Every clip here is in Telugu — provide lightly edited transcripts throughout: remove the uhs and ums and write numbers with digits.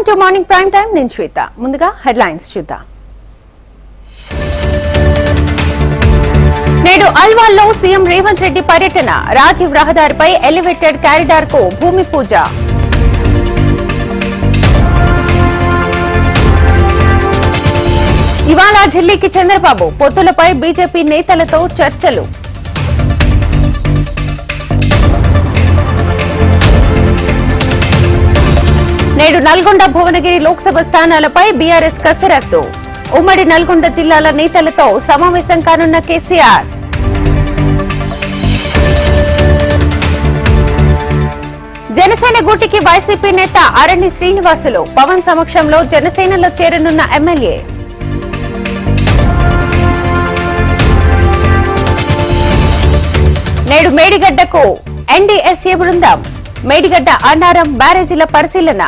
Welcome to morning prime time. నేను శ్వేత. ముందుగా హెడ్లైన్స్ చూద్దాం. నేడు అల్వాల్లో సీఎం రేవంత్ రెడ్డి పర్యటన. రాజీవ్ రహదారిపై ఎలివేటెడ్ కారిడార్ కు భూమి పూజ. ఇవాళ ఢిల్లీకి చంద్రబాబు. పొత్తులపై బీజేపీ నేతలతో చర్చలు. నేడు నల్గొండ భువనగిరి లోక్సభ స్థానాలపై బీఆర్ఎస్ కసరత్తు. ఉమ్మడి నల్గొండ జిల్లాల నేతలతో సమావేశం కానున్న కేసీఆర్. జనసేన గూటికి వైసీపీ నేత అరణి శ్రీనివాసులు. పవన్ సమక్షంలో జనసేనలో చేరనున్న ఎమ్మెల్యే. నేడు మేడిగడ్డకు ఎన్డీఎస్ఏ బృందం. మేడిగడ్డ అన్నారం బ్యారేజీల పరిశీలన.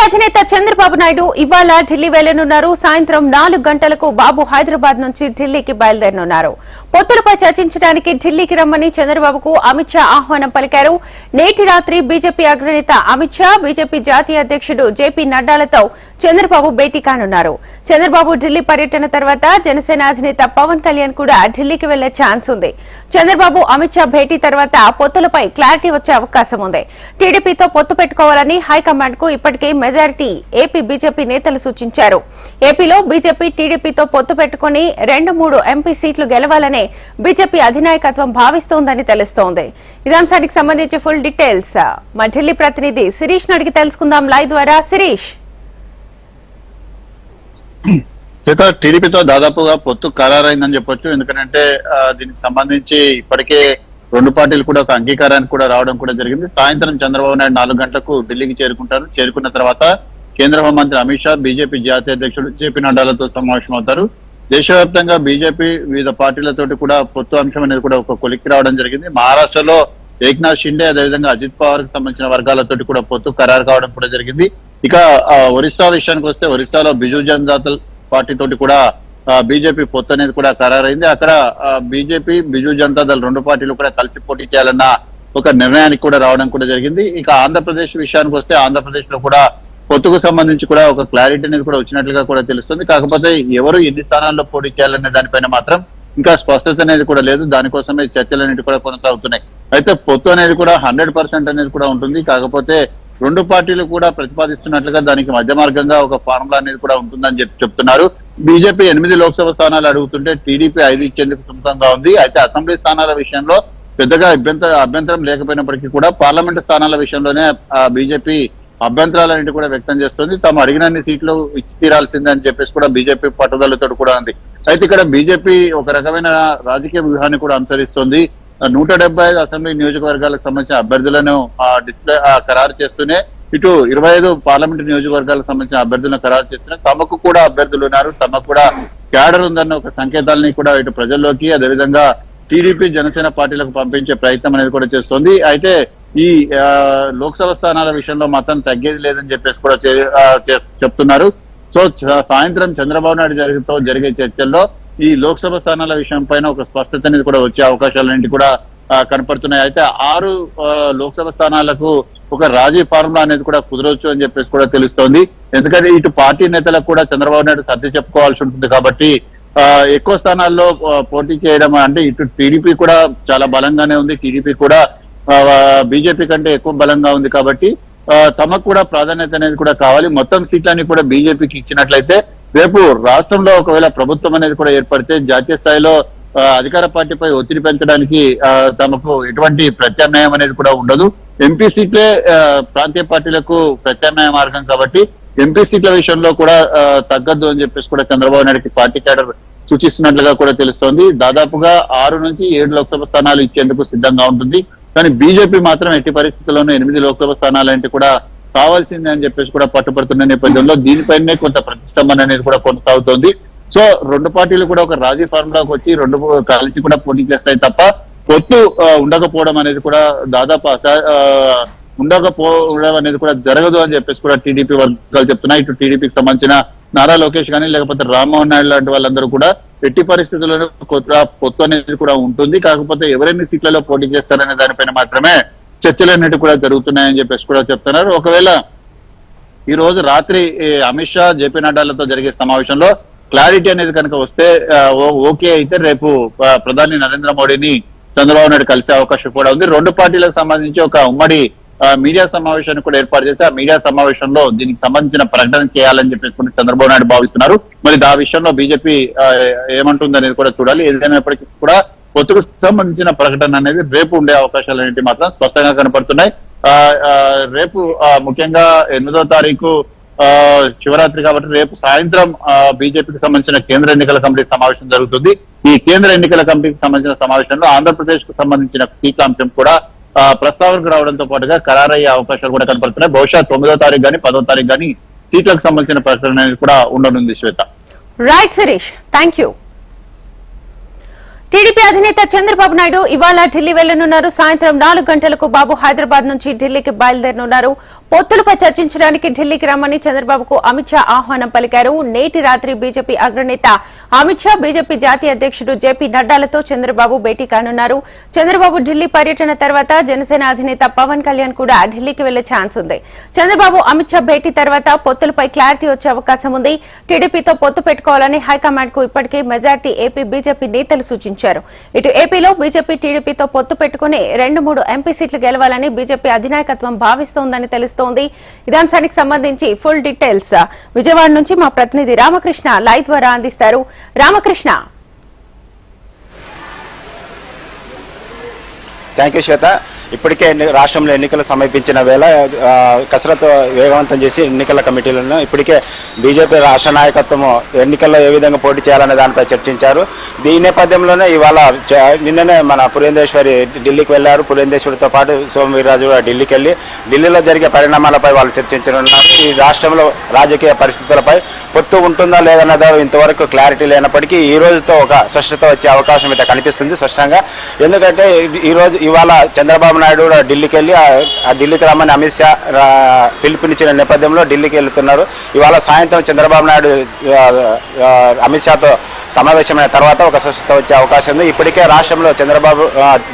అధినేత చంద్రబాబు నాయుడు ఇవాళ ఢిల్లీ వెళ్లనున్నారు. సాయంత్రం 4 గంటలకు బాబు హైదరాబాద్ నుంచి ఢిల్లీకి బయలుదేరనున్నారు. పొత్తులపై చర్చించడానికి ఢిల్లీకి రమ్మని చంద్రబాబుకు అమిత్ షా ఆహ్వానం పలికారు. నేటి రాత్రి బీజేపీ అగ్రనేత అమిత్ షా, బీజేపీ జాతీయ అధ్యక్షుడు జేపీ నడ్డాలతో చంద్రబాబు భేటీ కానున్నారు. చంద్రబాబు ఢిల్లీ పర్యటన తర్వాత జనసేన అధినేత పవన్ కళ్యాణ్ కూడా ఢిల్లీకి వెళ్లే ఛాన్స్ ఉంది. చంద్రబాబు అమిత్ షా భేటీ తర్వాత పొత్తులపై క్లారిటీ వచ్చే అవకాశం ఉంది. టీడీపీతో పొత్తు పెట్టుకోవాలని హైకమాండ్ కు ఇప్పటికే మెజారిటీ ఏపీ బీజేపీ నేతలు సూచించారు. ఏపీలో బీజేపీ టీడీపీతో పొత్తు పెట్టుకుని 2-3 ఎంపీ సీట్లు గెలవాలనే బీజేపీ అధినాయకత్వం భావిస్తోందని తెలుస్తోంది. ఇదే అంశానికి సంబంధించి ఫుల్ డీటెయిల్స్ మా ఢిల్లీ ప్రతినిధి శిరీష్ అడిగి తెలుసుకుందాం లైవ్ ద్వారా. శిరీష్, టీడీపీతో దాదాపుగా పొత్తు ఖరారైందని చెప్పొచ్చు. ఎందుకంటే దీనికి సంబంధించి ఇప్పటికే 2 పార్టీలు కూడా ఒక అంగీకారానికి కూడా రావడం కూడా జరిగింది. సాయంత్రం చంద్రబాబు నాయుడు 4 గంటలకు ఢిల్లీకి చేరుకుంటారు. చేరుకున్న తర్వాత కేంద్ర హోంమంత్రి అమిత్ షా, బీజేపీ జాతీయ అధ్యక్షుడు జేపీ నడ్డాలతో సమావేశమవుతారు. దేశవ్యాప్తంగా బీజేపీ వివిధ పార్టీలతోటి కూడా పొత్తు అంశం అనేది కూడా ఒక కొలిక్కి రావడం జరిగింది. మహారాష్ట్రలో ఏక్నాథ్ షిండే, అదేవిధంగా అజిత్ పవార్ కి సంబంధించిన వర్గాలతోటి కూడా పొత్తు ఖరారు కావడం కూడా జరిగింది. ఇక ఒరిస్సా విషయానికి వస్తే ఒరిస్సాలో బిజు జనతాదళ్ పార్టీ తోటి కూడా బీజేపీ పొత్తు అనేది కూడా ఖరారైంది. అక్కడ బీజేపీ, బిజు జనతాదళ్ 2 పార్టీలు కూడా కలిసి పోటీ చేయాలన్న ఒక నిర్ణయానికి కూడా రావడం కూడా జరిగింది. ఇక ఆంధ్రప్రదేశ్ విషయానికి వస్తే ఆంధ్రప్రదేశ్ లో కూడా పొత్తుకు సంబంధించి కూడా ఒక క్లారిటీ అనేది కూడా వచ్చినట్లుగా కూడా తెలుస్తుంది. కాకపోతే ఎవరు ఎన్ని స్థానాల్లో పోటీ చేయాలనే దానిపైన మాత్రం ఇంకా స్పష్టత అనేది కూడా లేదు. దానికోసమే చర్చలు అనేవి కూడా కొనసాగుతున్నాయి. అయితే పొత్తు అనేది కూడా 100% అనేది కూడా ఉంటుంది. కాకపోతే 2 పార్టీలు కూడా ప్రతిపాదిస్తున్నట్లుగా దానికి మధ్య మార్గంగా ఒక ఫార్ములా అనేది కూడా ఉంటుందని చెప్తున్నారు. బీజేపీ 8 లోక్సభ స్థానాలు అడుగుతుంటే టీడీపీ 5 ఇచ్చేందుకు సుముఖంగా ఉంది. అయితే అసెంబ్లీ స్థానాల విషయంలో పెద్దగా అభ్యంతరం లేకపోయినప్పటికీ కూడా పార్లమెంటు స్థానాల విషయంలోనే బీజేపీ అభ్యంతరాలన్నింటి కూడా వ్యక్తం చేస్తుంది. తాము అడిగినన్ని సీట్లు ఇచ్చి తీరాల్సిందని చెప్పేసి కూడా బీజేపీ పట్టుదలతో కూడా ఉంది. అయితే ఇక్కడ బీజేపీ ఒక రకమైన రాజకీయ వ్యూహాన్ని కూడా అనుసరిస్తుంది. 175 అసెంబ్లీ నియోజకవర్గాలకు సంబంధించిన అభ్యర్థులను డిస్ప్లే ఖరారు చేస్తూనే ఇటు 25 పార్లమెంటు నియోజకవర్గాలకు సంబంధించిన అభ్యర్థులను ఖరారు చేస్తూనే తమకు కూడా అభ్యర్థులు ఉన్నారు, తమకు కూడా క్యాడర్ ఉందన్న ఒక సంకేతాలని కూడా ఇటు ప్రజల్లోకి, అదేవిధంగా టీడీపీ, జనసేన పార్టీలకు పంపించే ప్రయత్నం అనేది కూడా చేస్తోంది. అయితే ఈ లోక్సభ స్థానాల విషయంలో మాత్రం తగ్గేది లేదని చెప్పేసి కూడా చెప్తున్నారు. సో సాయంత్రం చంద్రబాబు నాయుడు జరిగే చర్చల్లో ఈ లోక్సభ స్థానాల విషయం పైన ఒక స్పష్టత అనేది కూడా వచ్చే అవకాశాలన్నింటి కూడా కనపడుతున్నాయి. అయితే 6 లోక్సభ స్థానాలకు ఒక రాజీ ఫార్ములా అనేది కూడా కుదరవచ్చు అని చెప్పేసి కూడా తెలుస్తోంది. ఎందుకంటే ఇటు పార్టీ నేతలకు కూడా చంద్రబాబు నాయుడు సర్ది చెప్పుకోవాల్సి ఉంటుంది. కాబట్టి ఎక్కువ స్థానాల్లో పోటీ చేయడం అంటే ఇటు టీడీపీ కూడా చాలా బలంగానే ఉంది, టీడీపీ కూడా బీజేపీ కంటే ఎక్కువ బలంగా ఉంది. కాబట్టి తమకు కూడా ప్రాధాన్యత అనేది కూడా కావాలి. మొత్తం సీట్లన్నీ కూడా బీజేపీకి ఇచ్చినట్లయితే రేపు రాష్ట్రంలో ఒకవేళ ప్రభుత్వం అనేది కూడా ఏర్పడితే జాతీయ స్థాయిలో అధికార పార్టీపై ఒత్తిడి పెంచడానికి తమకు ఎటువంటి ప్రత్యామ్నాయం అనేది కూడా ఉండదు. ఎంపీ సీట్లే ప్రాంతీయ పార్టీలకు ప్రత్యామ్నాయ మార్గం కాబట్టి ఎంపీ సీట్ల విషయంలో కూడా తగ్గద్దు అని చెప్పేసి కూడా చంద్రబాబు నాయుడుకి పార్టీ క్యాడర్ సూచిస్తున్నట్లుగా కూడా తెలుస్తోంది. దాదాపుగా 6 నుంచి 7 లోక్సభ స్థానాలు ఇచ్చేందుకు సిద్ధంగా ఉంటుంది. కానీ బీజేపీ మాత్రం ఎట్టి పరిస్థితుల్లోనూ 8 లోక్సభ స్థానాలంటే కూడా కావాల్సిందే అని చెప్పేసి కూడా పట్టుబడుతున్న నేపథ్యంలో దీనిపైనే కొంత ప్రతిష్టంభన అనేది కూడా కొనసాగుతోంది. సో రెండు పార్టీలు కూడా ఒక రాజీ ఫార్ములాకి వచ్చి రెండు కలిసి కూడా పోటీ చేస్తాయి తప్ప పొత్తు ఉండకపోవడం అనేది కూడా దాదాపు ఉండకపోవడం అనేది కూడా జరగదు అని చెప్పేసి కూడా టీడీపీ వర్గాలు చెప్తున్నాయి. ఇటు టీడీపీకి సంబంధించిన నారా లోకేష్ కానీ లేకపోతే రామ్మోహన్ నాయుడు లాంటి వాళ్ళందరూ కూడా ఎట్టి పరిస్థితుల్లోనూ పొత్తు అనేది కూడా ఉంటుంది. కాకపోతే ఎవరెన్ని సీట్లలో పోటీ చేస్తారనే దానిపైన మాత్రమే చర్చలన్నిటి కూడా జరుగుతున్నాయని చెప్పేసి కూడా చెప్తున్నారు. ఒకవేళ ఈ రోజు రాత్రి అమిత్ షా జేపీ నడ్డాలతో జరిగే సమావేశంలో క్లారిటీ అనేది కనుక వస్తే ఓకే అయితే రేపు ప్రధాని నరేంద్ర మోడీని చంద్రబాబు నాయుడు కలిసే అవకాశం కూడా ఉంది. రెండు పార్టీలకు సంబంధించి ఒక ఉమ్మడి మీడియా సమావేశాన్ని కూడా ఏర్పాటు చేసి ఆ మీడియా సమావేశంలో దీనికి సంబంధించిన ప్రకటన చేయాలని చెప్పేసి చంద్రబాబు నాయుడు భావిస్తున్నారు. మరి ఆ విషయంలో బీజేపీ ఏమంటుంది అనేది కూడా చూడాలి. ఏదైనప్పటికీ కూడా పొత్తుకు సంబంధించిన ప్రకటన అనేది రేపు ఉండే అవకాశాలు అనేవి మాత్రం స్పష్టంగా కనపడుతున్నాయి. రేపు ముఖ్యంగా 8వ తారీఖు శివరాత్రి కాబట్టి రేపు సాయంత్రం బీజేపీకి సంబంధించిన కేంద్ర ఎన్నికల కమిటీ సమావేశం జరుగుతుంది. ఈ కేంద్ర ఎన్నికల కమిటీకి సంబంధించిన సమావేశంలో ఆంధ్రప్రదేశ్ కు సంబంధించిన సీట్ల అంశం కూడా ప్రస్తావనకు రావడంతో పాటుగా ఖరారయ్యే అవకాశాలు కూడా కనపడుతున్నాయి. బహుశా 9వ తారీఖు కానీ 10వ తారీఖు కానీ సీట్లకు సంబంధించిన ప్రకటన అనేది కూడా ఉండనుంది. Shweta. Right Shirish, thank you. TDP అధినేత చంద్రబాబు నాయుడు ఇవాళ ఢిల్లీ వెళ్లనున్నారు. సాయంత్రం 4 గంటలకు బాబు హైదరాబాద్ నుంచి ఢిల్లీకి బయలుదేరనున్నారు. పొత్తులపై చర్చించడానికి ఢిల్లీకి రమ్మని చంద్రబాబుకు అమిత్ షా ఆహ్వానం పలికారు. నేటి రాత్రి బీజేపీ అగ్రనేత అమిత్ షా, బీజేపీ జాతీయ అధ్యక్షుడు జేపీ నడ్డాలతో చంద్రబాబు భేటీ కానున్నారు. చంద్రబాబు ఢిల్లీ పర్యటన తర్వాత జనసేన అధినేత పవన్ కళ్యాణ్ కూడా ఢిల్లీకి వెళ్లే ఛాన్స్ ఉంది. చంద్రబాబు అమిత్ షా భేటీ తర్వాత పొత్తులపై క్లారిటీ వచ్చే అవకాశం ఉంది. టీడీపీతో పొత్తు పెట్టుకోవాలని హైకమాండ్ కు ఇప్పటికే మెజార్టీ ఏపీ బీజేపీ నేతలు సూచించారు. ఇటు ఏపీలో బీజేపీ టీడీపీతో పొత్తు పెట్టుకుని 2-3 ఎంపీ సీట్లు గెలవాలని బీజేపీ అధినాయకత్వం భావిస్తోందని తెలుస్తోంది. ఇదాంశానికి సంబంధించి ఫుల్ డీటెయిల్స్ విజయవాడ నుంచి మా ప్రతినిధి రామకృష్ణ లైవ్ ద్వారా అందిస్తారు. రామకృష్ణ. థ్యాంక్ యూ శ్వేత. ఇప్పటికే రాష్ట్రంలో ఎన్నికలు సమీపించిన వేళ కసరత్తు వేగవంతం చేసి ఎన్నికల కమిటీలను ఇప్పటికే బీజేపీ రాష్ట్ర నాయకత్వం ఎన్నికల్లో ఏ విధంగా పోటీ చేయాలనే దానిపై చర్చించారు. దీని నేపథ్యంలోనే ఇవాళ నిన్ననే మన పురేందేశ్వరి ఢిల్లీకి వెళ్లారు. పురేందేశ్వరితో పాటు సోమవీర్రాజు కూడా ఢిల్లీకి వెళ్లి ఢిల్లీలో జరిగే పరిణామాలపై వాళ్ళు చర్చించనున్నారు. ఈ రాష్ట్రంలో రాజకీయ పరిస్థితులపై పొత్తు ఉంటుందా లేదన్నదో ఇంతవరకు క్లారిటీ లేనప్పటికీ ఈ రోజుతో ఒక స్పష్టత వచ్చే అవకాశం అయితే కనిపిస్తుంది స్పష్టంగా. ఎందుకంటే ఇవాళ చంద్రబాబు నాయుడు కూడా ఢిల్లీకి వెళ్ళి ఆ ఢిల్లీకి రమ్మని అమిత్ షా పిలుపునిచ్చిన నేపథ్యంలో ఢిల్లీకి వెళ్తున్నారు. ఇవాళ సాయంత్రం చంద్రబాబు నాయుడు అమిత్ షాతో సమావేశమైన తర్వాత ఒక స్పష్టత వచ్చే అవకాశం ఉంది. ఇప్పటికే రాష్ట్రంలో చంద్రబాబు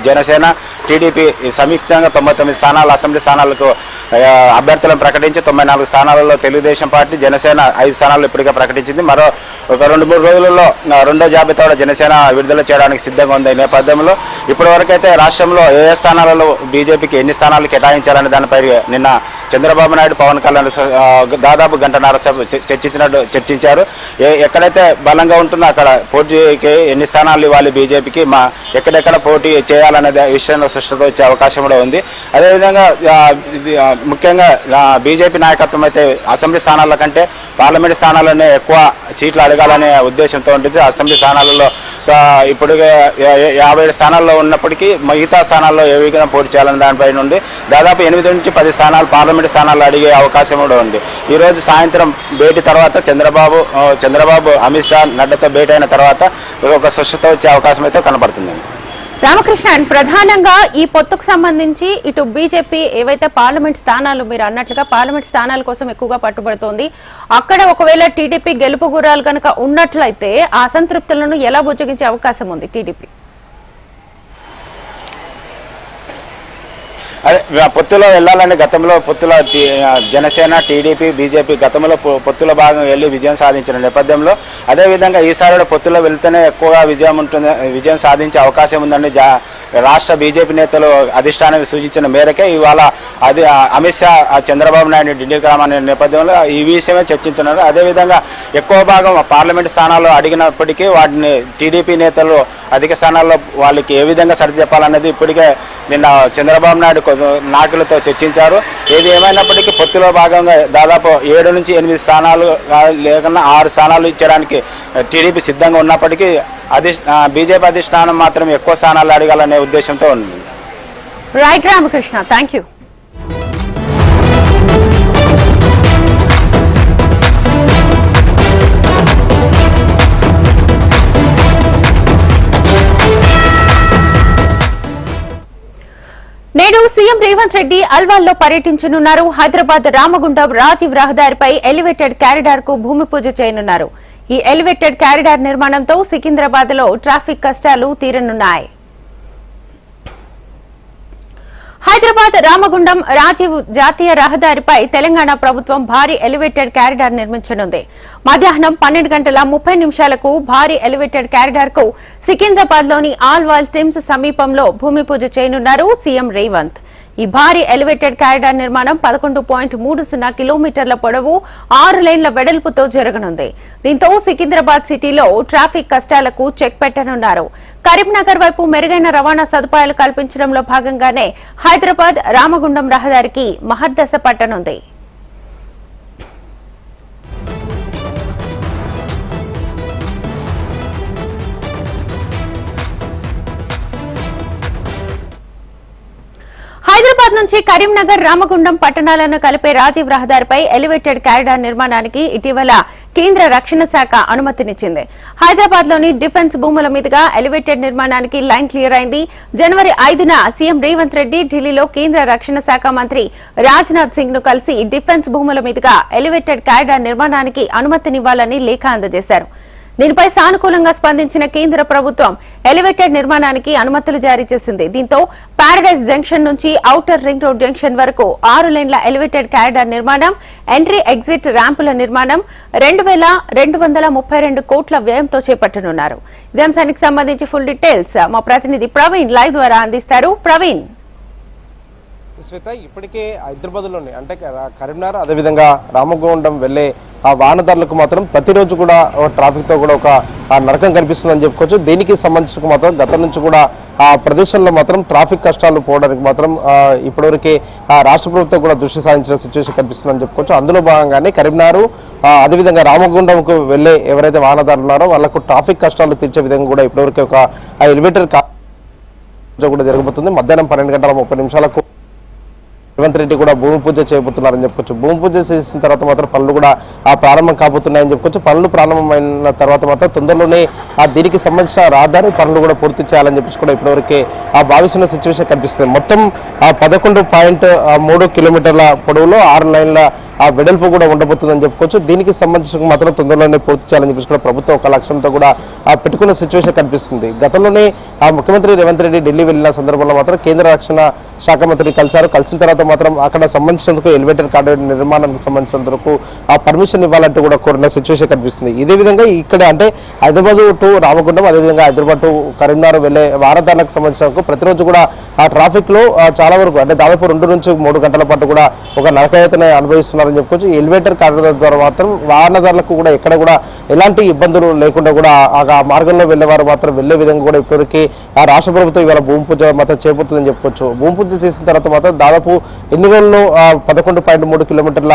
జనసేన టీడీపీ సంయుక్తంగా 99 స్థానాలు అసెంబ్లీ స్థానాలకు అభ్యర్థులను ప్రకటించి 94 స్థానాలలో తెలుగుదేశం పార్టీ, జనసేన 5 స్థానాలు ఇప్పటికే ప్రకటించింది. మరో ఒక 2-3 రోజులలో రెండో జాబితా జనసేన విడుదల చేయడానికి సిద్ధంగా ఉంది. ఈ నేపథ్యంలో ఇప్పటి అయితే రాష్ట్రంలో ఏ స్థానాలలో బీజేపీకి ఎన్ని స్థానాలు కేటాయించాలనే దానిపై నిన్న చంద్రబాబు నాయుడు, పవన్ కళ్యాణ్ దాదాపు 1.5 సేపు చర్చించారు. ఎక్కడైతే బలంగా ఉంటుందో అక్కడ పోటీకి ఎన్ని స్థానాలు ఇవ్వాలి బీజేపీకి, ఎక్కడెక్కడ పోటీ చేయాలనే విషయంలో స్పష్టత వచ్చే అవకాశం కూడా ఉంది. అదేవిధంగా ముఖ్యంగా బీజేపీ నాయకత్వం అయితే అసెంబ్లీ స్థానాల కంటే పార్లమెంట్ స్థానాల్లోనే ఎక్కువ సీట్లు అడగాలనే ఉద్దేశంతో ఉంటుంది. అసెంబ్లీ స్థానాలలో ఇప్పుడు 57 స్థానాల్లో ఉన్నప్పటికీ మిగతా స్థానాల్లో ఏ విధంగా పోటీ చేయాలని దానిపై నుండి దాదాపు 8 నుంచి 10 స్థానాలు పార్లమెంట్ స్థానాల్లో అడిగే అవకాశం కూడా ఉంది. ఈ రోజు సాయంత్రం భేటీ తర్వాత చంద్రబాబు అమిత్ షా నడ్డాతో భేటీ అయిన తర్వాత ఒక స్పష్టత వచ్చే అవకాశం అయితే కనబడుతుంది. రామకృష్ణ, ప్రధానంగా ఈ పొత్తుకు సంబంధించి ఇటు బీజేపీ ఏవైతే పార్లమెంట్ స్థానాలు మీరు అన్నట్లుగా పార్లమెంట్ స్థానాల కోసం ఎక్కువగా పట్టుబడుతోంది, అక్కడ ఒకవేళ టీడీపీ గెలుపు గుర్రాలు కనుక ఉన్నట్లయితే ఆ అసంతృప్తులను ఎలా బుజ్జగించే అవకాశం ఉంది టీడీపీ? అదే పొత్తులో వెళ్ళాలని గతంలో పొత్తుల జనసేన, టీడీపీ, బీజేపీ గతంలో పొత్తుల భాగం వెళ్ళి విజయం సాధించిన నేపథ్యంలో అదేవిధంగా ఈసారి పొత్తులో వెళ్తేనే ఎక్కువగా విజయం సాధించే అవకాశం ఉందని రాష్ట్ర బీజేపీ నేతలు అధిష్టానం సూచించిన మేరకే ఇవాళ అమిత్ షా చంద్రబాబు నాయుడు ఢిల్లీకి రామనే నేపథ్యంలో ఈ విషయమే చర్చించున్నారు. అదేవిధంగా ఎక్కువ భాగం పార్లమెంట్ స్థానాల్లో అడిగినప్పటికీ వాటిని టీడీపీ నేతలు అధిక స్థానాల్లో వాళ్ళకి ఏ విధంగా సరిచెప్పాలన్నది ఇప్పటికే నిన్న చంద్రబాబు నాయుడు నాయకులతో చర్చించారు. ఏది ఏమైనప్పటికీ పొత్తులో భాగంగా దాదాపు 7 నుంచి 8 స్థానాలు లేకుండా 6 స్థానాలు ఇచ్చడానికి టీడీపీ సిద్ధంగా ఉన్నప్పటికీ బీజేపీ అధిష్టానం మాత్రం ఎక్కువ స్థానాలు అడగాలనే ఉద్దేశంతో ఉంది. Right Ramakrishna, thank you. నేడు సీఎం రేవంత్ రెడ్డి అల్వాల్లో పర్యటించనున్నారు. హైదరాబాద్ రామగుండం రాజీవ్ రహదారిపై ఎలివేటెడ్ కారిడార్ కు భూమి పూజ చేయనున్నారు. ఈ ఎలివేటెడ్ కారిడార్ నిర్మాణంతో సికింద్రాబాద్ లో ట్రాఫిక్ కష్టాలు తీరనున్నాయి. హైదరాబాద్ రామగుండం రాజీవ్ జాతీయ రహదారిపై తెలంగాణ ప్రభుత్వం భారీ ఎలివేటెడ్ కారిడార్ నిర్మించనుంది. మధ్యాహ్నం 12:30 భారీ ఎలివేటెడ్ కారిడార్ కు సికింద్రాబాద్ లోని ఆల్వాల్ టిమ్స్ సమీపంలో భూమి పూజ చేయనున్నారు సీఎం రేవంత్. ఈ భారీ ఎలివేటెడ్ కారిడార్ నిర్మాణం 11.30 కిలోమీటర్ల పొడవు 6 లేన్ల వెడల్పుతో జరగనుంది. దీంతో సికింద్రాబాద్ సిటీలో ట్రాఫిక్ కష్టాలకు చెక్ పెట్టనున్నారు. కరీంనగర్ వైపు మెరుగైన రవాణా సదుపాయాలు కల్పించడంలో భాగంగానే హైదరాబాద్ రామగుండం రహదారికి మహర్దశ పట్టనుంది. హైదరాబాద్ నుంచి కరీంనగర్ రామగుండం పట్టణాలను కలిపే రాజీవ్ రహదారిపై ఎలివేటెడ్ కారిడార్ నిర్మాణానికి ఇటీవల కేంద్ర రక్షణ శాఖ అనుమతినిచ్చింది. హైదరాబాద్ లోని డిఫెన్స్ భూముల మీదుగా ఎలివేటెడ్ నిర్మాణానికి లైన్ క్లియర్ అయింది. జనవరి 5న సీఎం రేవంత్ రెడ్డి ఢిల్లీలో కేంద్ర రక్షణ శాఖ మంత్రి రాజ్నాథ్ సింగ్ ను కలిసి డిఫెన్స్ భూముల మీదుగా ఎలివేటెడ్ కారిడార్ నిర్మాణానికి అనుమతినివ్వాలని లేఖ అందజేశారు. దీనిపై సానుకూలంగా స్పందించిన కేంద్ర ప్రభుత్వం ఎలివేటెడ్ నిర్మాణానికి అనుమతులు జారీ చేసింది. దీంతో పారడైజ్ జంక్షన్ నుంచి ఔటర్ రింగ్ రోడ్ జంక్షన్ వరకు 6 లేన్ల ఎలివేటెడ్ కారిడార్ నిర్మాణం, ఎంట్రీ ఎగ్జిట్ ర్యాంపుల నిర్మాణం 2,232 కోట్ల వ్యయంతో చేపట్టనున్నారు. ఇదే అంశానికి సంబంధించి ఫుల్ డీటెయిల్స్ మా ప్రతినిధి ప్రవీణ్ లైవ్ ద్వారా అందిస్తారు. ప్రవీణ్, శ్వేత, ఇప్పటికే హైదరాబాద్లోని అంటే కరీంనగర్ అదేవిధంగా రామగుండం వెళ్లే ఆ వాహనదారులకు మాత్రం ప్రతిరోజు కూడా ట్రాఫిక్తో కూడా ఒక నరకం కనిపిస్తుందని చెప్పుకోవచ్చు. దీనికి సంబంధించిన మాత్రం గతం నుంచి కూడా ఆ ప్రదేశంలో మాత్రం ట్రాఫిక్ కష్టాలు పోవడానికి మాత్రం ఇప్పటివరకే రాష్ట్ర ప్రభుత్వం కూడా దృష్టి సాధించిన సిచ్యువేషన్ కనిపిస్తుందని చెప్పుకోవచ్చు. అందులో భాగంగానే కరీంనగర్ అదేవిధంగా రామగుండంకు వెళ్లే ఎవరైతే వాహనదారులు ఉన్నారో వాళ్లకు ట్రాఫిక్ కష్టాలు తీర్చే విధంగా కూడా ఇప్పటివరకు ఒక ఎలివేటర్ కూడా జరగబోతుంది. మధ్యాహ్నం 12:30 రేవంత్ రెడ్డి కూడా భూమి పూజ చేయబోతున్నారని చెప్పుకోవచ్చు. భూమి పూజ చేసిన తర్వాత మాత్రం పనులు కూడా ప్రారంభం కాబోతున్నాయని చెప్పుకోవచ్చు. పనులు ప్రారంభమైన తర్వాత మాత్రం తొందరలోనే దీనికి సంబంధించిన రహదారి పనులు కూడా పూర్తి చేయాలని చెప్పేసి కూడా ఇప్పటివరకే భావిస్తున్న సిచ్యువేషన్ కనిపిస్తుంది. మొత్తం 11.3 కిలోమీటర్ల పొడవులో 6 లైన్ల వెడల్పు కూడా ఉండబోతుందని చెప్పుకోవచ్చు. దీనికి సంబంధించిన మాత్రం తొందరలోనే పూర్తి చేయాలని చెప్పేసి కూడా ప్రభుత్వం ఒక లక్ష్యంతో కూడా పెట్టుకున్న సిచ్యువేషన్ కనిపిస్తుంది. గతంలోనే ముఖ్యమంత్రి రేవంత్ రెడ్డి ఢిల్లీ వెళ్లిన సందర్భంలో మాత్రం కేంద్ర రక్షణ శాఖ మంత్రిని కలిశారు. కలిసిన తర్వాత మాత్రం అక్కడ సంబంధించినందుకు ఎలివేటెడ్ కారిడార్ నిర్మాణానికి సంబంధించినందుకు పర్మిషన్ ఇవ్వాలంటూ కూడా కోరిన సిచ్యువేషన్ కనిపిస్తుంది. ఇదే విధంగా ఇక్కడ అంటే హైదరాబాద్ టు రామగుండం అదేవిధంగా హైదరాబాద్ టు కరీంనగర్ వెళ్లే వాహనదారులకు సంబంధించిన ప్రతిరోజు కూడా ఆ ట్రాఫిక్ లో చాలా వరకు అంటే దాదాపు 2 నుంచి 3 గంటల పాటు కూడా ఒక నరకయాతన అనుభవిస్తున్నారని చెప్పుకోవచ్చు. ఎలివేటర్ కారిడార్ ద్వారా మాత్రం వాహనదారులకు కూడా ఎక్కడ కూడా ఎలాంటి ఇబ్బందులు లేకుండా కూడా ఆ మార్గంలో వెళ్లేవారు మాత్రం వెళ్లే విధంగా కూడా ఇప్పటివరకు రాష్ట్ర ప్రభుత్వం ఇవాళ భూమి పూజ మాత్రం చేపడుతుందని చెప్పుకోవచ్చు. భూమి పూజ చేసిన తర్వాత మాత్రం దాదాపు ఎన్ని రోజుల్లో 11.3 కిలోమీటర్ల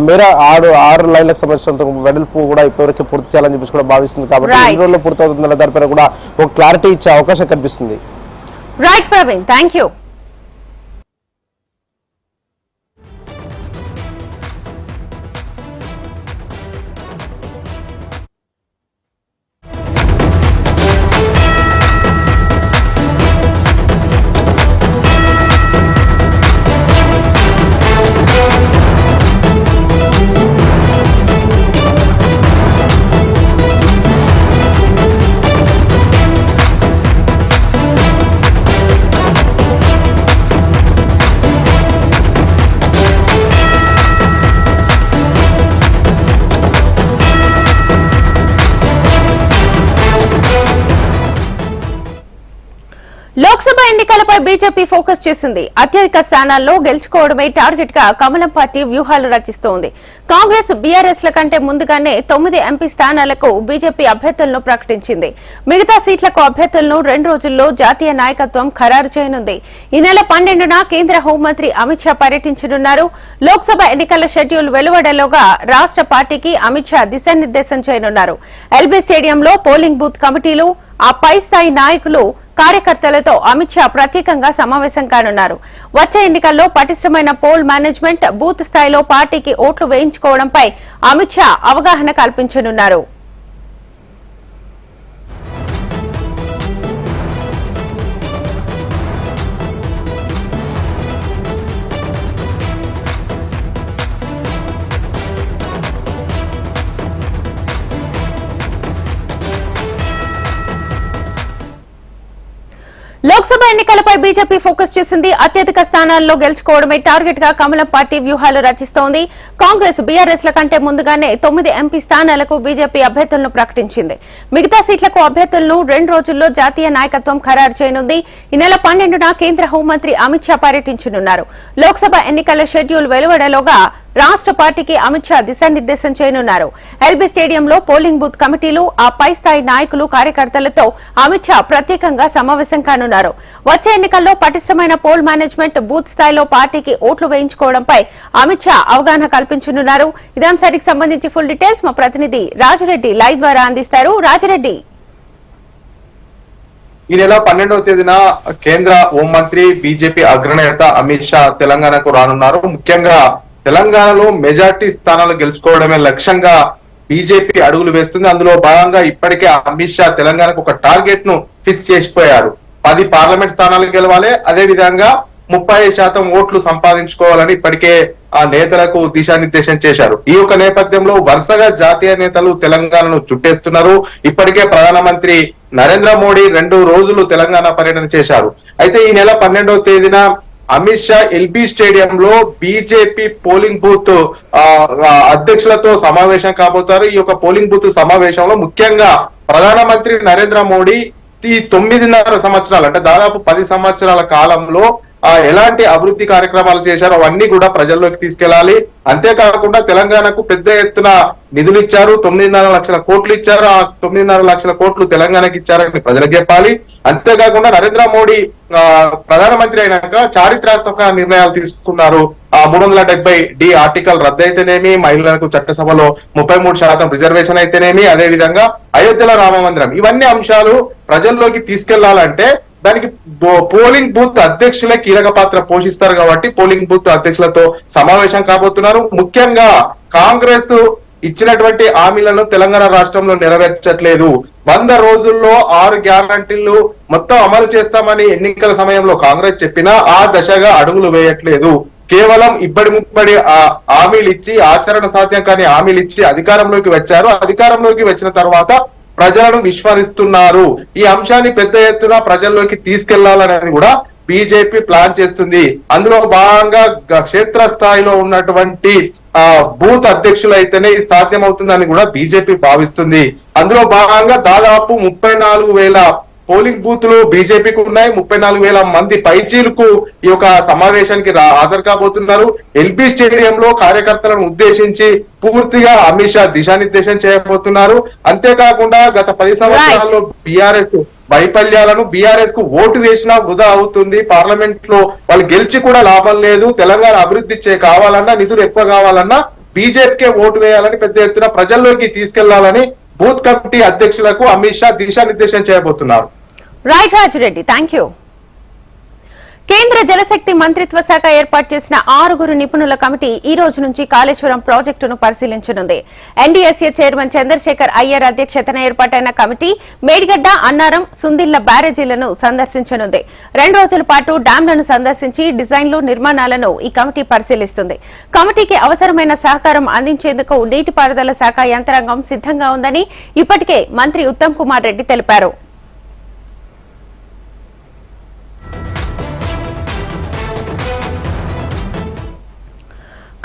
మేర 6 లైన్లకు సంబంధించిన వెడల్పు కూడా ఇప్పటివరకు పూర్తి చేయాలని చెప్పేసి కూడా భావిస్తుంది. కాబట్టి ఎన్ని రోజుల్లో పూర్తవుతుందన్న దానిపైన కూడా ఒక క్లారిటీ ఇచ్చే అవకాశం కనిపిస్తుంది. Right Praveen, thank you. Lok Sabha ఎన్నికలపై బీజేపీ ఫోకస్ చేసింది. అత్యధిక స్థానాల్లో గెలుచుకోవడమే టార్గెట్ గా కమలం పార్టీ వ్యూహాలు రచిస్తోంది. కాంగ్రెస్ బీఆర్ఎస్ ల కంటే ముందుగానే 9 ఎంపీ స్థానాలకు బీజేపీ అభ్యర్థులను ప్రకటించింది. మిగతా సీట్లకు అభ్యర్థులను 2 రోజుల్లో జాతీయ నాయకత్వం ఖరారు చేయనుంది. ఈ నెల 12న కేంద్ర హోంమంత్రి అమిత్ షా పర్యటించనున్నారు. లోక్సభ ఎన్నికల షెడ్యూల్ వెలువడేలోగా రాష్ట్ర పార్టీకి అమిత్ షా దిశానిర్దేశం చేయనున్నారు. ఎల్బీ స్టేడియంలో పోలింగ్ బూత్ కమిటీలు, ఆ పై స్థాయి నాయకులు కార్యకర్తలతో అమిత్ షా ప్రత్యేకంగా సమావేశం కానున్నారు. వచ్చే ఎన్నికల్లో పటిష్టమైన పోల్ మేనేజ్మెంట్, బూత్ స్థాయిలో పార్టీకి ఓట్లు వేయించుకోవడంపై అమిత్ షా అవగాహన కల్పించనున్నారు. లోక్సభ ఎన్నికలపై బీజేపీ ఫోకస్ చేసింది. అత్యధిక స్థానాల్లో గెలుచుకోవడమే టార్గెట్ గా కమలం పార్టీ వ్యూహాలు రచిస్తోంది. కాంగ్రెస్, బీఆర్ఎస్ ల కంటే ముందుగానే 9 ఎంపీ స్థానాలకు బీజేపీ అభ్యర్థులను ప్రకటించింది. మిగతా సీట్లకు అభ్యర్థులను 2 రోజుల్లో జాతీయ నాయకత్వం ఖరారు చేయనుంది. ఈ నెల 12న కేంద్ర హోంమంత్రి అమిత్ షా పర్యటించనున్నారు. లోక్సభ ఎన్నికల షెడ్యూల్ వెలువడేలోగా రాష్ట్ర పార్టీకి అమిత్ షా దిశానిర్దేశం చేయనున్నారు. ఎల్బీ స్టేడియంలో పోలింగ్ బూత్ కమిటీలు, ఆ పై స్థాయి నాయకులు, కార్యకర్తలతో అమిత్ షా ప్రత్యేకంగా సమావేశం కానున్నారు. వచ్చే ఎన్నికల్లో పటిష్టమైన పోల్ మేనేజ్మెంట్, బూత్ స్థాయిలో పార్టీకి ఓట్లు వేయించుకోవడంపై అమిత్ షా అవగాహన కల్పించనున్నారు. ఇదే అంశానికి సంబంధించి ఫుల్ డీటెయిల్స్ మా ప్రతినిధి రాజిరెడ్డి లైవ్ ద్వారా అందిస్తారు. రాజిరెడ్డి, ఈ నెల 12వ తేదీన కేంద్ర హోంమంత్రి, బీజేపీ అగ్రనేత అమిత్ షా తెలంగాణకు రానున్నారు. ముఖ్యంగా తెలంగాణలో మెజార్టీ స్థానాలు గెలుచుకోవడమే లక్ష్యంగా బీజేపీ అడుగులు వేస్తుంది. అందులో భాగంగా ఇప్పటికే అమిత్ షా తెలంగాణకు ఒక టార్గెట్ ను ఫిక్స్ చేసిపోయారు. 10 పార్లమెంట్ స్థానాలు గెలవాలి, అదే విధంగా 30% ఓట్లు సంపాదించుకోవాలని ఇప్పటికే ఆ నేతలకు దిశానిర్దేశం చేశారు. ఈ యొక్క నేపథ్యంలో వరుసగా జాతీయ నేతలు తెలంగాణను చుట్టేస్తున్నారు. ఇప్పటికే ప్రధానమంత్రి నరేంద్ర మోడీ 2 రోజులు తెలంగాణ పర్యటన చేశారు. అయితే ఈ నెల 12వ తేదీన అమిత్ షా ఎల్బీ స్టేడియంలో బీజేపీ పోలింగ్ బూత్ అధ్యక్షులతో సమావేశం కాబోతారు. ఈ యొక్క పోలింగ్ బూత్ సమావేశంలో ముఖ్యంగా ప్రధానమంత్రి నరేంద్ర మోడీ ఈ 9.5 సంవత్సరాలు అంటే దాదాపు 10 సంవత్సరాల కాలంలో ఎలాంటి అభివృద్ధి కార్యక్రమాలు చేశారో అవన్నీ కూడా ప్రజల్లోకి తీసుకెళ్లాలి. అంతేకాకుండా తెలంగాణకు పెద్ద ఎత్తున నిధులు ఇచ్చారు, 9.5 లక్షల కోట్లు ఇచ్చారు. ఆ 9.5 లక్షల కోట్లు తెలంగాణకి ఇచ్చారని ప్రజలకు చెప్పాలి. అంతేకాకుండా నరేంద్ర మోడీ ప్రధానమంత్రి అయినాక చారిత్రాత్మక నిర్ణయాలు తీసుకున్నారు. 370D ఆర్టికల్ రద్దు అయితేనేమి, మహిళలకు చట్టసభలో 33% రిజర్వేషన్ అయితేనేమి, అదే విధంగా అయోధ్యలో రామ మందిరం, ఇవన్నీ అంశాలు ప్రజల్లోకి తీసుకెళ్లాలంటే దానికి పోలింగ్ బూత్ అధ్యక్షులే కీలక పాత్ర పోషిస్తారు. కాబట్టి పోలింగ్ బూత్ అధ్యక్షులతో సమావేశం కాబోతున్నారు. ముఖ్యంగా కాంగ్రెస్ ఇచ్చినటువంటి హామీలను తెలంగాణ రాష్ట్రంలో నెరవేర్చట్లేదు. 100 రోజుల్లో 6 గ్యారంటీలు మొత్తం అమలు చేస్తామని ఎన్నికల సమయంలో కాంగ్రెస్ చెప్పినా ఆ దశగా అడుగులు వేయట్లేదు. కేవలం ఇబ్బడి ముబ్బడి హామీలు ఇచ్చి, ఆచరణ సాధ్యం కాని హామీలు ఇచ్చి అధికారంలోకి వచ్చారు. అధికారంలోకి వచ్చిన తర్వాత ప్రజలను విస్మరిస్తున్నారు. ఈ అంశాన్ని పెద్ద ఎత్తున ప్రజల్లోకి తీసుకెళ్లాలనేది కూడా బీజేపీ ప్లాన్ చేస్తుంది. అందులో భాగంగా క్షేత్ర స్థాయిలో ఉన్నటువంటి బూత్ అధ్యక్షులు అయితేనే ఇది సాధ్యమవుతుందని కూడా బీజేపీ భావిస్తుంది. అందులో భాగంగా దాదాపు 34,000 పోలింగ్ బూత్లు బీజేపీకి ఉన్నాయి. 34,000 మంది పైచీలకు ఈ యొక్క సమావేశానికి హాజరు కాబోతున్నారు. ఎల్బీ స్టేడియంలో కార్యకర్తలను ఉద్దేశించి పూర్తిగా అమిత్ షా దిశానిర్దేశం చేయబోతున్నారు. అంతేకాకుండా గత 10 సంవత్సరాల్లో బీఆర్ఎస్ వైఫల్యాలను, బీఆర్ఎస్ కు ఓటు వేసినా వృధా అవుతుంది, పార్లమెంట్ లో వాళ్ళు గెలిచి కూడా లాభం లేదు, తెలంగాణ అభివృద్ధి కావాలన్నా, నిధులు ఎక్కువ కావాలన్నా బీజేపీకే ఓటు వేయాలని పెద్ద ఎత్తున ప్రజల్లోకి తీసుకెళ్లాలని బూత్ కమిటీ అధ్యక్షులకు అమిత్ షా దిశానిర్దేశం చేయబోతున్నారు. Right Rajireddy, thank you. కేంద్ర జలశక్తి మంత్రిత్వ శాఖ ఏర్పాటు చేసిన 6 నిపుణుల కమిటీ ఈ రోజు నుంచి కాళేశ్వరం ప్రాజెక్టును పరిశీలించనుంది. ఎన్డీఎస్ఏ చైర్మన్ చంద్రశేఖర్ అయ్యర్ అధ్యక్షతన ఏర్పాటైన కమిటీ మేడిగడ్డ, అన్నారం, సుందిళ్ల బ్యారేజీలను సందర్శించనుంది. 2 రోజుల పాటు డ్యాంలను సందర్శించి డిజైన్లు, నిర్మాణాలను ఈ కమిటీ పరిశీలిస్తుంది. కమిటీకి అవసరమైన సహకారం అందించేందుకు నీటిపారుదల శాఖ యంత్రాంగం సిద్ధంగా ఉందని ఇప్పటికే మంత్రి ఉత్తమ్ కుమార్ రెడ్డి తెలిపారు.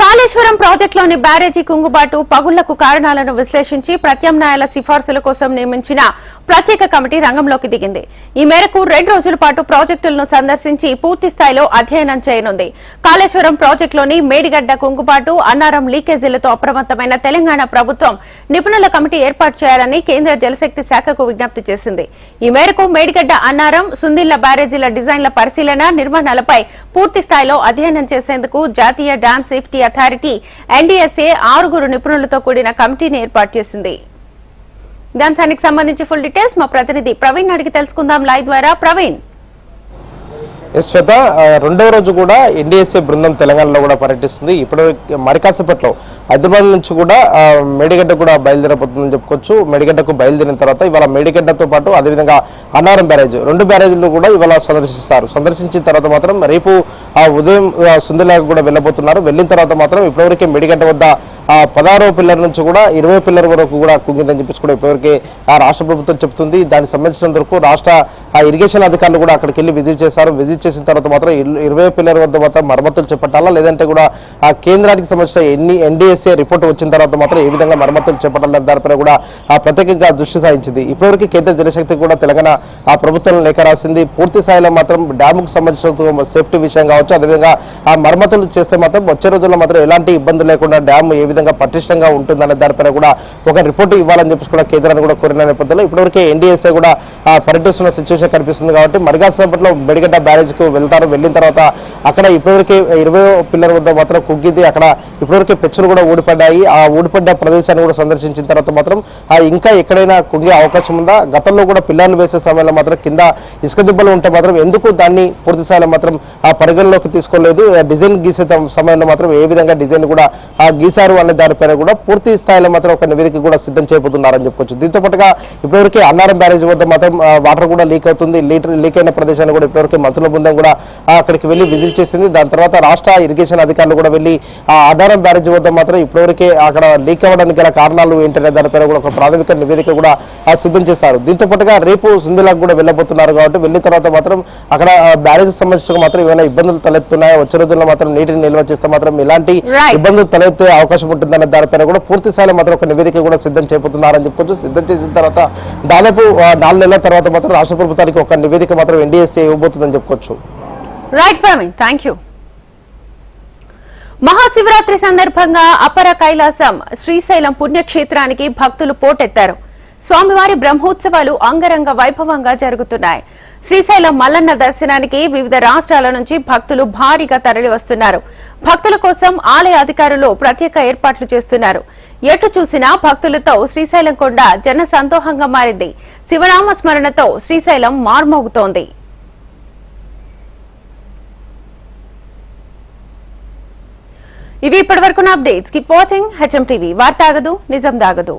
కాళేశ్వరం ప్రాజెక్టులోని బ్యారేజీ కుంగుబాటు, పగుళ్లకు కారణాలను విశ్లేషించి ప్రత్యామ్నాయాల సిఫార్సుల కోసం నియమించిన ప్రత్యేక కమిటీ రంగంలోకి దిగింది. ఈ మేరకు 2 రోజుల పాటు ప్రాజెక్టులను సందర్శించి పూర్తి స్థాయిలో అధ్యయనం చేయనుంది. కాళేశ్వరం ప్రాజెక్టులోని మేడిగడ్డ కుంగుబాటు, అన్నారం లీకేజీలతో అప్రమత్తమైన తెలంగాణ ప్రభుత్వం నిపుణుల కమిటీ ఏర్పాటు చేయాలని కేంద్ర జలశక్తి శాఖకు విజ్ఞప్తి చేసింది. ఈ మేరకు మేడిగడ్డ, అన్నారం, సుందిళ్ల బ్యారేజీల డిజైన్ల పరిశీలన, నిర్మాణాలపై పూర్తి స్థాయిలో అధ్యయనం చేసేందుకు జాతీయ డ్యామ్ సేఫ్టీ అథారిటీ ఎన్డీఎస్ఏ 6 నిపుణులతో కూడిన కమిటీని ఏర్పాటు చేసింది. ఈ అంశానికి సంబంధించి ఫుల్ డీటెయిల్స్ మా ప్రతినిధి ప్రవీణ్ అడిగి తెలుసుకుందాం లైవ్ ద్వారా. ప్రవీణ్. శ్వేత, రెండవ రోజు కూడా ఎన్డీఎస్ఏ బృందం తెలంగాణలో కూడా పర్యటిస్తుంది. ఇప్పుడు మరికాసేపట్లో హైదరాబాద్ నుంచి కూడా మేడిగడ్డ కూడా బయలుదేరబోతుందని చెప్పుకోవచ్చు. మేడిగడ్డకు బయలుదేరిన తర్వాత ఇవాళ మేడిగడ్డతో పాటు అదేవిధంగా అన్నారం బ్యారేజ్, 2 బ్యారేజ్లు కూడా ఇవాళ సందర్శిస్తారు. సందర్శించిన తర్వాత మాత్రం రేపు ఉదయం సుందరలాగా కూడా వెళ్ళబోతున్నారు. వెళ్ళిన తర్వాత మాత్రం ఇప్పటివరకే మేడిగడ్డ వద్ద 16వ పిల్లర్ నుంచి కూడా 20వ పిల్లర్ వరకు కూడా కుంగిందని చెప్పేసి కూడా ఇప్పటివరకే రాష్ట్ర ప్రభుత్వం చెప్తుంది. దానికి సంబంధించినంత వరకు రాష్ట్ర ఇరిగేషన్ అధికారులు కూడా అక్కడికి వెళ్ళి విజిట్ చేశారు. విజిట్ చేసిన తర్వాత మాత్రం 20వ పిల్లర్ వద్ద మాత్రం మరమ్మతులు చేపట్టాలా, లేదంటే కూడా కేంద్రానికి సంబంధించిన ఎన్డీఎస్ఏ రిపోర్ట్ వచ్చిన తర్వాత మాత్రం ఏ విధంగా మరమ్మతులు చేపట్టాలని దానిపై కూడా ప్రత్యేకంగా దృష్టి సారించింది. ఇప్పటివరకు కేంద్ర జలశక్తి కూడా తెలంగాణ ప్రభుత్వం లేఖ రాసింది. పూర్తి స్థాయిలో మాత్రం డ్యాముకు సంబంధించిన సేఫ్టీ విషయం కావచ్చు, అదేవిధంగా మరమ్మతులు చేస్తే మాత్రం వచ్చే రోజుల్లో మాత్రం ఎలాంటి ఇబ్బంది లేకుండా డ్యామ్ ఏ విధంగా పటిష్టంగా ఉంటుందనే దానిపైన కూడా ఒక రిపోర్ట్ ఇవ్వాలని చెప్పి కూడా కేంద్రాన్ని కూడా కోరిన నేపథ్యంలో ఇప్పటివరకే ఎన్డీఎస్ఏ కూడా పర్యటిస్తున్న సిచ్యువేషన్ కనిపిస్తుంది. కాబట్టి మరికాసేపట్లో మేడిగడ్డ బ్యారేజ్ కు వెళ్తారు. వెళ్ళిన తర్వాత అక్కడ ఇప్పటివరకే 20వ పిల్లర్ వద్ద మాత్రం కుగ్గింది. అక్కడ ఇప్పటివరకే పెచ్చులు కూడా ఊడిపడ్డాయి. ఆ ఊడిపడ్డ ప్రదేశాన్ని కూడా సందర్శించిన తర్వాత మాత్రం ఇంకా ఎక్కడైనా కుంగే అవకాశం ఉందా, గతంలో కూడా పిల్లర్లు వేసే సమయంలో మాత్రం కింద ఇసుక దిబ్బలు ఉంటే మాత్రం ఎందుకు దాన్ని పూర్తి స్థాయిలో మాత్రం పరిగణలోకి తీసుకోలేదు, డిజైన్ గీసే సమయంలో మాత్రం ఏ విధంగా డిజైన్ కూడా గీశారు అనే దానిపైన కూడా పూర్తి స్థాయిలో మాత్రం ఒక నివేదిక కూడా సిద్ధం చేయబోతున్నారని చెప్పుకోవచ్చు. దీంతో పాటుగా ఇప్పటివరకే అన్నారం బ్యారేజ్ వద్ద మాత్రం వాటర్ కూడా లీక్ అవుతుంది. లీక్ అయిన ప్రదేశాన్ని కూడా ఇప్పటివరకు మంత్రుల బృందం కూడా అక్కడికి వెళ్లి విజిట్ చేసింది. దాని తర్వాత రాష్ట్ర ఇరిగేషన్ అధికారులు కూడా వెళ్లి అన్నారం బ్యారేజ్ వద్ద మాత్రం ఇప్పటివరకే అక్కడ లీక్ అవ్వడానికి గల కారణాలు ఏంటనే దానిపైన కూడా ఒక ప్రాథమిక నివేదిక కూడా సిద్ధం చేశారు. దీంతో పాటుగా రేపు సుందిలాకు కూడా వెళ్ళబోతున్నారు. కాబట్టి వెళ్ళిన తర్వాత మాత్రం అక్కడ బ్యారేజ్ సంబంధించిన మాత్రం ఏమైనా ఇబ్బందులు తలెత్తున్నాయో, వచ్చే రోజుల్లో మాత్రం నీటిని నిల్వ చేస్తే మాత్రం ఎలాంటి ఇబ్బందులు తలెత్తే అవకాశం ఉంటుందనే దానిపైన కూడా పూర్తి స్థాయిలో మాత్రం ఒక నివేదిక కూడా సిద్ధం చేయబోతున్నారని చెప్పుకోవచ్చు. సిద్ధం చేసిన తర్వాత దాదాపు 4 నెలల తర్వాత మాత్రం రాష్ట్ర ప్రభుత్వానికి ఒక నివేదిక మాత్రం ఎన్డీఎస్ఏ ఇవ్వబోతుందని చెప్పుకోవచ్చు. Right Praveen, thank you. Mahashivratri సందర్భంగా అపర కైలాసం శ్రీశైలం పుణ్యక్షేత్రానికి భక్తులు పోటెత్తారు. స్వామివారి బ్రహ్మోత్సవాలు అంగరంగ వైభవంగా జరుగుతున్నాయి. శ్రీశైలం మల్లన్న దర్శనానికి వివిధ రాష్ట్రాల నుంచి భక్తులు భారీగా తరలి వస్తున్నారు. భక్తుల కోసం ఆలయ అధికారులు ప్రత్యేక ఏర్పాట్లు చేస్తున్నారు. ఎటు చూసినా భక్తులతో శ్రీశైలం కొండ జన సందోహంగా మారింది. శివనామ స్మరణతో శ్రీశైలం మార్మోగుతోంది. ఇవి ఇప్పటివరకున్న updates. Keep watching HM TV. వార్త ఆగదు, నిజం దాగదు.